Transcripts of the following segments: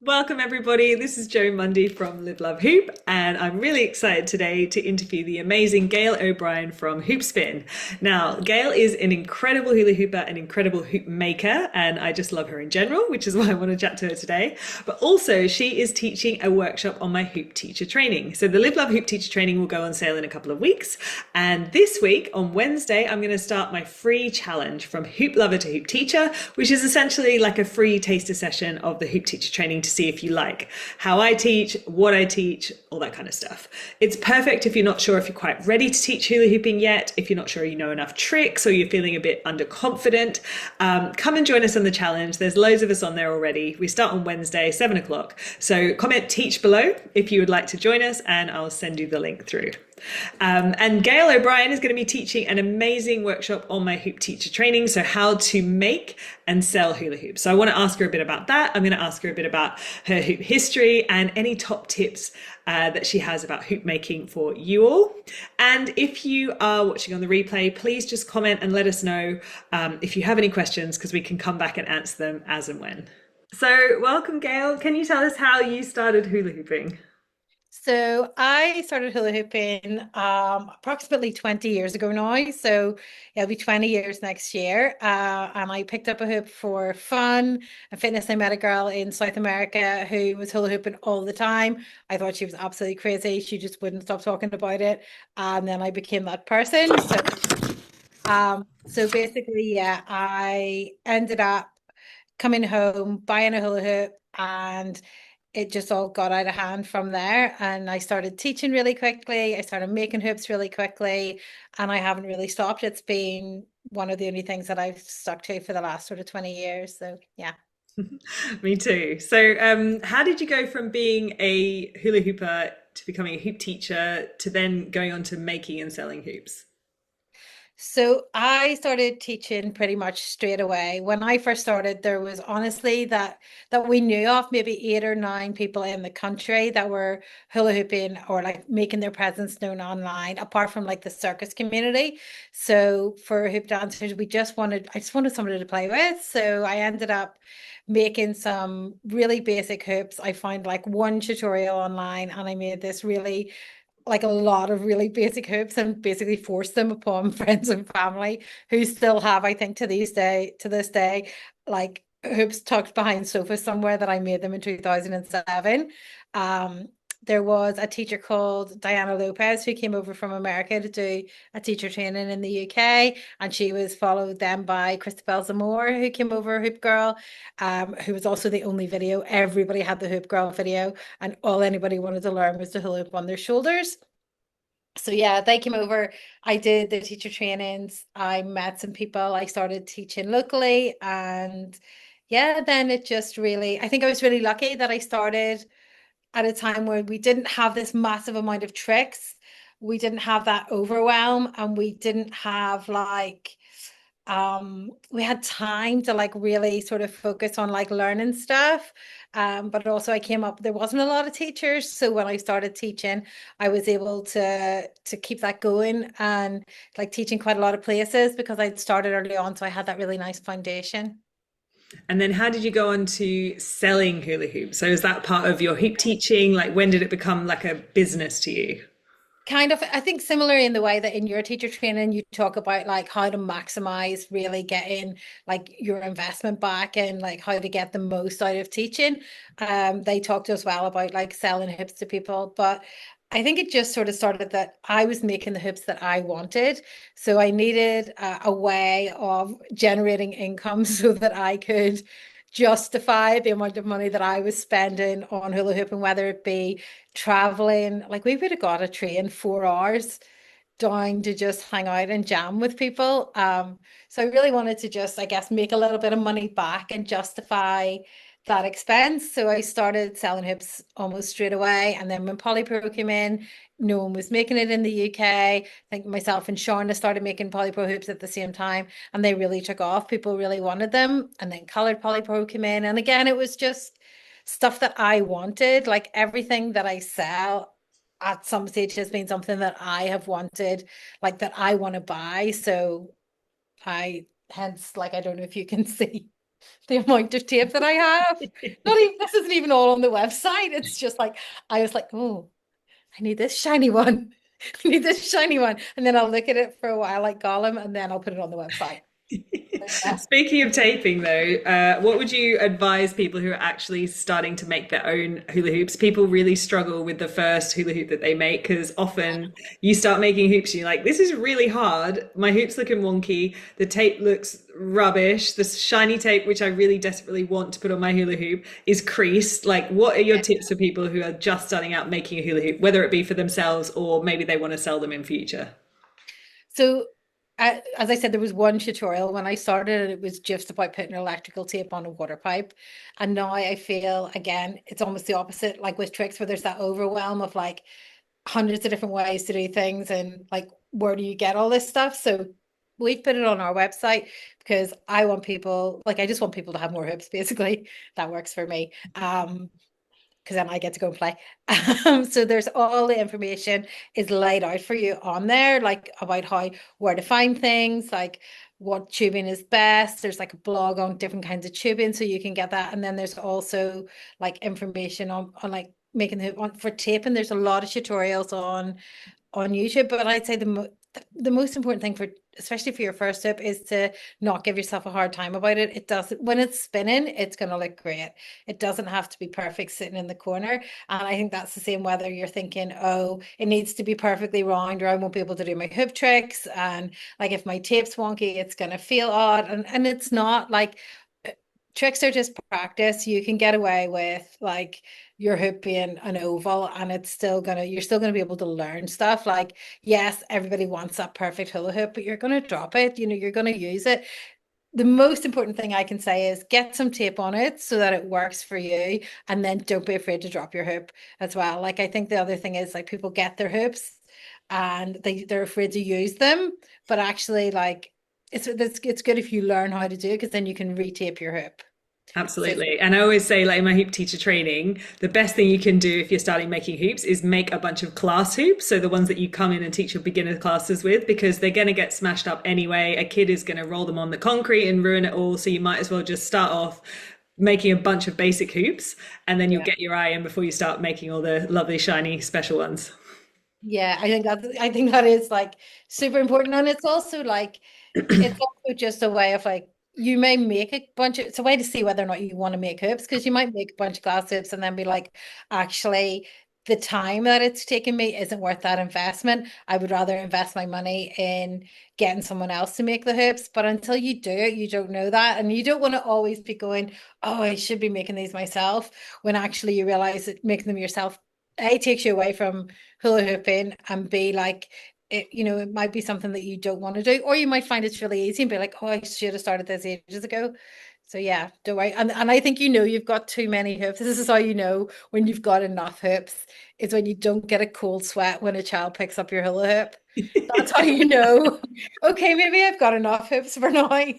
Welcome, everybody. This is Jo Mundy from Live Love Hoop, and I'm really excited today to interview the amazing Gail O'Brien from HoopSpin. Now, Gail is an incredible hula hooper, an incredible hoop maker, and I just love her in general, which is why I want to chat to her today. But also, she is teaching a workshop on my hoop teacher training. So, the Live Love Hoop teacher training will go on sale in a couple of weeks. And this week, on Wednesday, I'm going to start my free challenge from hoop lover to hoop teacher, which is essentially like a free taster session of the hoop teacher training to see if you like how I teach, what I teach, all that kind of stuff. It's perfect if you're not sure if you're quite ready to teach hula hooping yet, if you're not sure you know enough tricks or you're feeling a bit underconfident. Come and join us on the challenge. There's loads of us on there already. We start on Wednesday, 7 o'clock. So comment teach below if you would like to join us and I'll send you the link through. And Gail O'Brien is going to be teaching an amazing workshop on my hoop teacher training. So how to make and sell hula hoops. So I want to ask her a bit about that. I'm going to ask her a bit about her hoop history and any top tips that she has about hoop making for you all. And if you are watching on the replay, please just comment and let us know if you have any questions, because we can come back and answer them as and when. So welcome, Gail. Can you tell us how you started hula hooping? So I started hula hooping approximately 20 years ago now. So it'll be 20 years next year. And I picked up a hoop for fun and fitness. I met a girl in South America who was hula hooping all the time. I thought she was absolutely crazy. She just wouldn't stop talking about it. And then I became that person. So basically, yeah, I ended up coming home, buying a hula hoop, and it just all got out of hand from there. And I started teaching really quickly. I started making hoops really quickly, and I haven't really stopped. It's been one of the only things that I've stuck to for the last sort of 20 years. So yeah. Me too. So, how did you go from being a hula hooper to becoming a hoop teacher to then going on to making and selling hoops? So I started teaching pretty much straight away. When I first started, there was honestly that we knew of maybe 8 or 9 people in the country that were hula hooping or like making their presence known online, apart from like the circus community. So for hoop dancers, I just wanted somebody to play with. So I ended up making some really basic hoops. I found like one tutorial online and I made this really like a lot of really basic hoops and basically forced them upon friends and family who still have, I think, to this day, like hoops tucked behind sofas somewhere that I made them in 2007. Um, there was a teacher called Diana Lopez who came over from America to do a teacher training in the UK, and she was followed then by Christabel Zamore, who came over, Hoop Girl, who was also the only video. Everybody had the Hoop Girl video, and all anybody wanted to learn was to hula hoop on their shoulders. So yeah, they came over. I did the teacher trainings. I met some people. I started teaching locally, and yeah, then it just really, I think I was really lucky that I started at a time where we didn't have this massive amount of tricks. We didn't have that overwhelm, and we didn't have like we had time to like really sort of focus on like learning stuff. But also I came up, there wasn't a lot of teachers. So when I started teaching, I was able to keep that going and like teaching quite a lot of places because I'd started early on. So I had that really nice foundation. And then how did you go on to selling hula hoops? So is that part of your hoop teaching? Like, when did it become like a business to you? Kind of, I think similar in the way that in your teacher training, you talk about like how to maximize really getting like your investment back and like how to get the most out of teaching. They talked as well about like selling hoops to people, but I think it just sort of started that I was making the hoops that I wanted. So I needed a way of generating income so that I could justify the amount of money that I was spending on hula hooping, whether it be traveling. Like we would have got a train 4 hours down to just hang out and jam with people. So I really wanted to just, I guess, make a little bit of money back and justify that expense. So I started selling hoops almost straight away. And then when Polypro came in, no one was making it in the UK. I think myself and Shauna started making Polypro hoops at the same time, and they really took off. People really wanted them. And then colored Polypro came in. And again, it was just stuff that I wanted. Like everything that I sell at some stage has been something that I have wanted, like that I want to buy. So I hence like I don't know if you can see. the amount of tape that I have. Not even this isn't even all on the website. It's just like I was like, oh, I need this shiny one. I need this shiny one. And then I'll look at it for a while like Gollum and then I'll put it on the website. But yeah. Speaking of taping, though, what would you advise people who are actually starting to make their own hula hoops? People really struggle with the first hula hoop that they make because often you start making hoops and you're like, this is really hard. My hoop's looking wonky. The tape looks rubbish. The shiny tape, which I really desperately want to put on my hula hoop, is creased. Like, what are your tips for people who are just starting out making a hula hoop, whether it be for themselves or maybe they want to sell them in future? So as I said, there was one tutorial when I started, and it was just about putting electrical tape on a water pipe. And now I feel, again, it's almost the opposite, like with tricks, where there's that overwhelm of like hundreds of different ways to do things, and like, where do you get all this stuff? So we've put it on our website because I want people, like, I just want people to have more hoops, basically. That works for me. Because then I get to go and play. So there's all the information is laid out for you on there, like about how where to find things, like what tubing is best. There's like a blog on different kinds of tubing, so you can get that. And then there's also like information on like making the on for taping. There's a lot of tutorials on YouTube, but I'd say the most important thing for especially for your first tip is to not give yourself a hard time about it. It doesn't when it's spinning, it's going to look great. It doesn't have to be perfect sitting in the corner. And I think that's the same whether you're thinking, oh, it needs to be perfectly round or I won't be able to do my hoop tricks. And like if my tape's wonky, it's going to feel odd. And it's not like tricks are just practice. You can get away with like your hoop being an oval and you're still gonna be able to learn stuff. Like, yes, everybody wants that perfect hula hoop, but you're gonna drop it, you're gonna use it. The most important thing I can say is get some tape on it so that it works for you, and then don't be afraid to drop your hoop as well. Like I think the other thing is like people get their hoops and they're afraid to use them, but actually like it's good if you learn how to do it because then you can retape your hoop. So Absolutely. And I always say, like in my hoop teacher training, the best thing you can do if you're starting making hoops is make a bunch of class hoops. So the ones that you come in and teach your beginner classes with, because they're going to get smashed up anyway. A kid is going to roll them on the concrete and ruin it all. So you might as well just start off making a bunch of basic hoops and then you'll yeah. get your eye in before you start making all the lovely, shiny, special ones. Yeah, I think that is like super important. And it's also like it's also just a way of like you may make a bunch of it's a way to see whether or not you want to make hoops because you might make a bunch of glass hoops and then be like, actually, the time that it's taken me isn't worth that investment. I would rather invest my money in getting someone else to make the hoops. But until you do it, you don't know that. And you don't want to always be going, oh, I should be making these myself, when actually you realize that making them yourself A takes you away from hula hooping, and B, like it might be something that you don't want to do, or you might find it's really easy and be like, oh, I should have started this ages ago. So yeah, don't worry. And I think you've got too many hoops. This is how you know when you've got enough hoops, is when you don't get a cold sweat when a child picks up your hula hoop. That's how you know, okay, maybe I've got enough hoops for now. I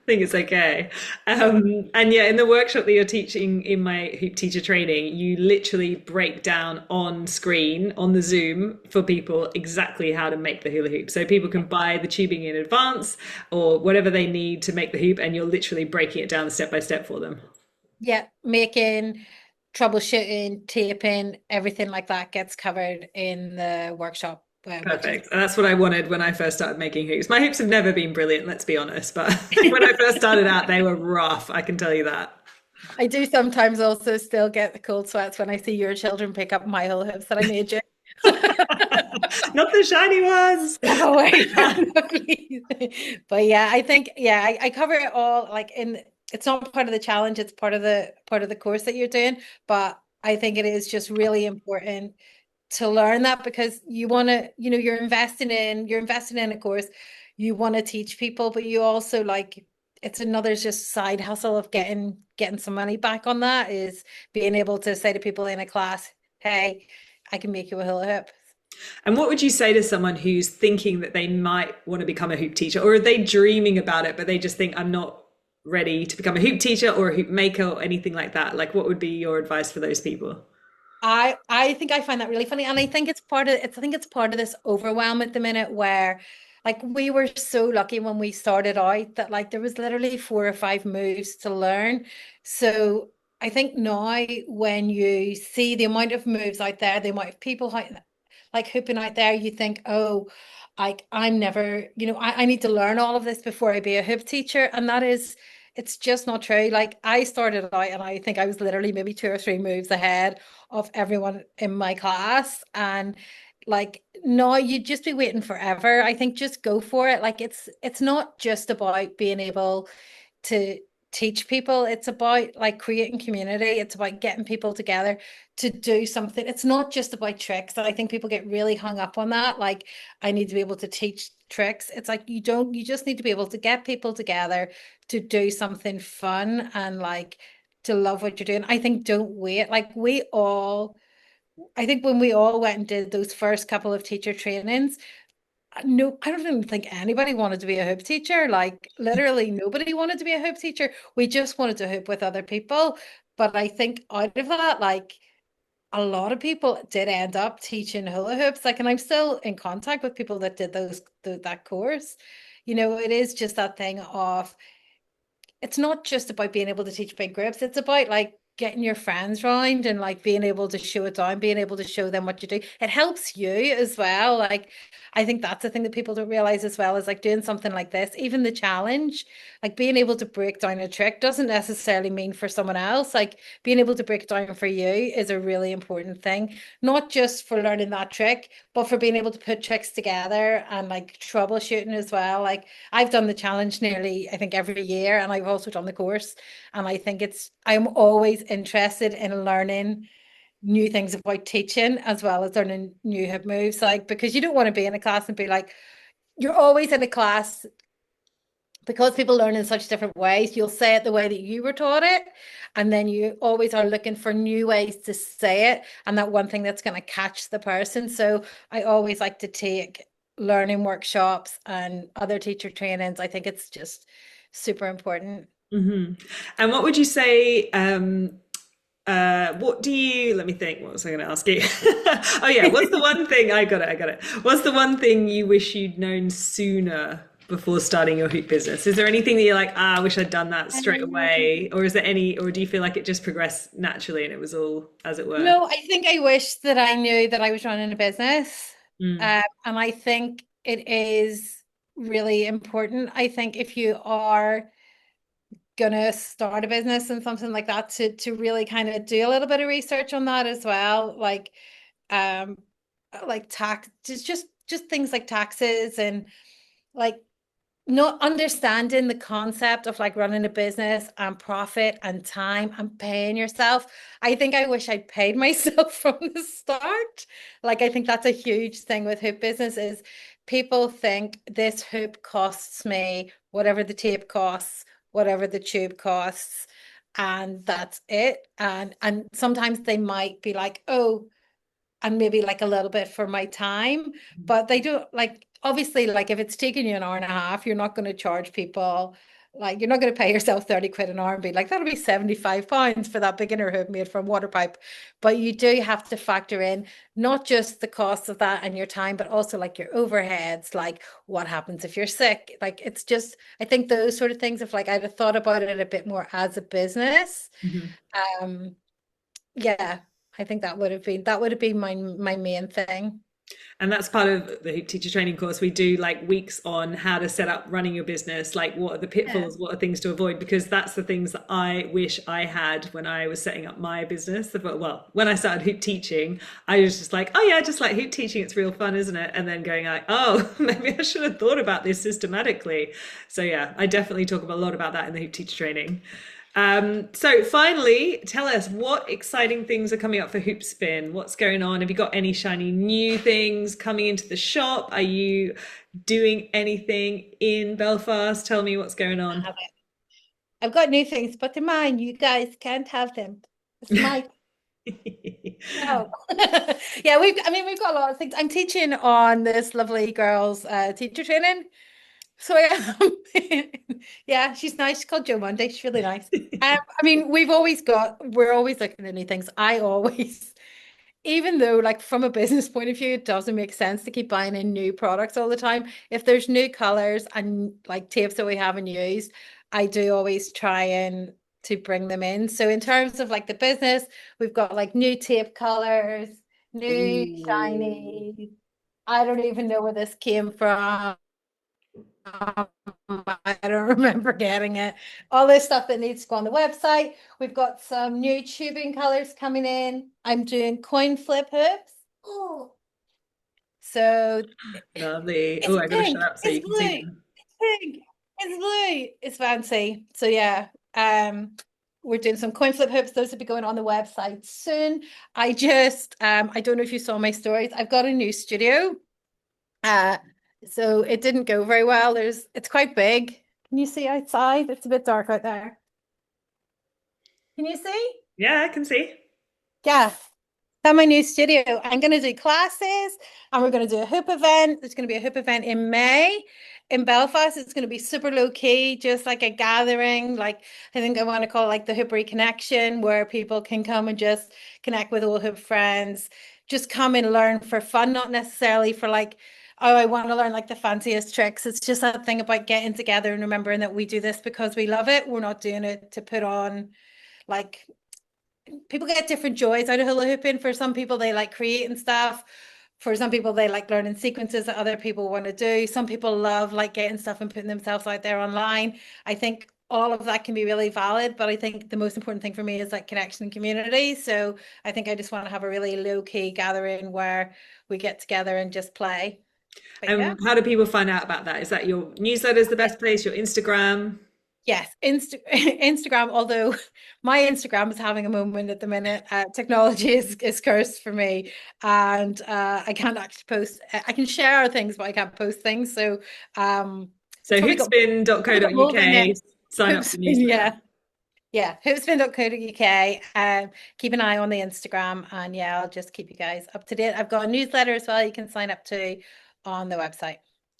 think it's okay. And yeah, in the workshop that you're teaching in my hoop teacher training, you literally break down on screen on the Zoom for people exactly how to make the hula hoop. So people can buy the tubing in advance or whatever they need to make the hoop, and you're literally breaking it down step by step for them. Yeah, making, troubleshooting, taping, everything like that gets covered in the workshop, which is Perfect. And that's what I wanted when I first started making hoops. My hoops have never been brilliant, let's be honest, but when I first started out, they were rough. I can tell you that. I do sometimes also still get the cold sweats when I see your children pick up my hula hoops that I made you. Not the shiny ones. Step away from me, please. But yeah, I think I cover it all like in it's not part of the challenge, it's part of the course that you're doing. But I think it is just really important to learn that because you want to, you're investing in a course, you want to teach people, but you also like it's another just side hustle of getting some money back on that is being able to say to people in a class, hey, I can make you a hula hoop. And what would you say to someone who's thinking that they might want to become a hoop teacher, or are they dreaming about it, but they just think, I'm not ready to become a hoop teacher or a hoop maker or anything like that? Like, what would be your advice for those people? I think I find that really funny, and I think it's part of this overwhelm at the minute where like we were so lucky when we started out that like there was literally 4 or 5 moves to learn. So I think now when you see the amount of moves out there, the amount of people like hooping out there, you think, oh, like I'm never, I need to learn all of this before I be a hoop teacher. And that is, it's just not true. Like I started out and I think I was literally maybe 2 or 3 moves ahead of everyone in my class. And like no, you'd just be waiting forever. I think just go for it. Like it's not just about being able to teach people. It's about like creating community. It's about getting people together to do something. It's not just about tricks. I think people get really hung up on that. Like, I need to be able to teach tricks. It's like you just need to be able to get people together to do something fun and like to love what you're doing. I think don't wait. Like I think when we all went and did those first couple of teacher trainings, no, I don't even think anybody wanted to be a hoop teacher. Like literally nobody wanted to be a hoop teacher. We just wanted to hoop with other people. But I think out of that, like a lot of people did end up teaching hula hoops. Like, and I'm still in contact with people that did that course. It is just that thing of it's not just about being able to teach big groups. It's about like getting your friends round and like being able to show it down, being able to show them what you do. It helps you as well. Like I think that's the thing that people don't realize as well is like doing something like this, even the challenge, like being able to break down a trick doesn't necessarily mean for someone else. Like being able to break it down for you is a really important thing, not just for learning that trick, but for being able to put tricks together and like troubleshooting as well. Like I've done the challenge nearly, I think, every year, and I've also done the course. And I think I'm always interested in learning new things about teaching as well as learning new hip moves. Like, because you don't want to be in a class and be like, you're always in a class because people learn in such different ways. You'll say it the way that you were taught it. And then you always are looking for new ways to say it. And that one thing that's going to catch the person. So I always like to take learning workshops and other teacher trainings. I think it's just super important. Hmm. And what would you say? What do you? Let me think. What was I going to ask you? Oh yeah, what's the one thing? I got it. I got it. What's the one thing you wish you'd known sooner before starting your hoop business? Is there anything that you're like, I wish I'd done that straight away, or is there any, or do you feel like it just progressed naturally and it was all as it were? No, I think I wish that I knew that I was running a business. Mm. And I think it is really important. I think if you are gonna start a business and something like that, to really kind of do a little bit of research on that as well, um like tax, just things like taxes and like not understanding the concept of like running a business and profit and time and paying yourself. I think I wish I'd paid myself from the start. Like I think that's a huge thing with hoop business is people think this hoop costs me whatever the tape costs, whatever the tube costs, and that's it. And sometimes they might be like, oh, and maybe like a little bit for my time, but they do like obviously like if it's taking you an hour and a half, you're not going to charge people like you're not going to pay yourself 30 quid an hour and be like that'll be 75 pounds for that beginner hoop made from water pipe. But you do have to factor in not just the cost of that and your time, but also like your overheads, like what happens if you're sick. Like it's just I think those sort of things, if like I'd have thought about it a bit more as a business, Mhm. um yeah, I think that would have been my main thing. And that's part of the Hoop Teacher Training course. We do like weeks on how to set up running your business, like what are the Yeah. pitfalls, what are things to avoid, because that's the things that I wish I had when I was setting up my business. Well, when I started hoop teaching, I was just like, oh yeah, just like hoop teaching, it's real fun, isn't it? And then going like, oh, maybe I should have thought about this systematically. So yeah, I definitely talk a lot about that in the Hoop Teacher Training. So finally, tell us what exciting things are coming up for HoopSpin. What's going on? Have you got any shiny new things coming into the shop? Are you doing anything in Belfast? Tell me what's going I on. have it. I've got new things, but they're mine. You guys can't have them. It's my no. Yeah, we've got a lot of things. I'm teaching on this lovely girl's teacher training. So yeah, yeah, she's nice. She's called Joe Monday. She's really nice. I mean, we're always looking at new things. I always even though, like, from a business point of view, it doesn't make sense to keep buying in new products all the time. If there's new colors and like tapes that we haven't used, I do always try and to bring them in. So in terms of like the business, we've got like new tape colors, new Ooh. shiny. I don't even know where this came from. I don't remember getting it. All this stuff that needs to go on the website. We've got some new tubing colors coming in. I'm doing coin flip hoops. Oh, so Lovely. Oh, it's I gotta shut pink. up so It's you can see blue. them. It's pink. It's blue. It's fancy. So yeah, we're doing some coin flip hoops. Those will be going on the website soon. I don't know if you saw my stories. I've got a new studio. Uh, so it didn't go very well. It's quite big. Can you see outside? It's a bit dark out there. Can you see? Yeah, I can see. Yeah. At my new studio, I'm going to do classes and we're going to do a hoop event. There's going to be a hoop event in May in Belfast. It's going to be super low key, just like a gathering. Like, I think I want to call it like the Hoopery Connection, where people can come and just connect with old hoop friends, just come and learn for fun, not necessarily for like, oh, I want to learn like the fanciest tricks. It's just that thing about getting together and remembering that we do this because we love it. We're not doing it to put on like people get different joys out of hula hooping. For some people, they like creating stuff. For some people, they like learning sequences that other people want to do. Some people love like getting stuff and putting themselves out there online. I think all of that can be really valid, but I think the most important thing for me is like connection and community. So I think I just want to have a really low key gathering where we get together and just play. But yeah. How do people find out about that? Is that your newsletter is the best place, your Instagram? Yes, Instagram, although my Instagram is having a moment at the minute. Technology is cursed for me, and I can't actually post. I can share things, but I can't post things. So So it's probably got mold in hoopspin.co.uk, it. sign up for the Hoopspin, newsletter. yeah. Yeah, hoopspin.co.uk. Keep an eye on the Instagram, and yeah, I'll just keep you guys up to date. I've got a newsletter as well you can sign up to on the website.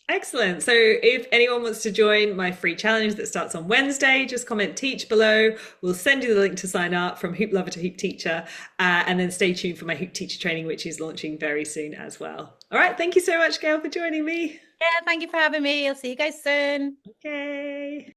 Excellent. So if anyone wants to join my free challenge that starts on Wednesday, just comment teach below. We'll send you the link to sign up from Hoop Lover to Hoop Teacher. And then stay tuned for my Hoop Teacher training, which is launching very soon as well. All right. Thank you so much, Gail, for joining me. Yeah, thank you for having me. I'll see you guys soon. Okay.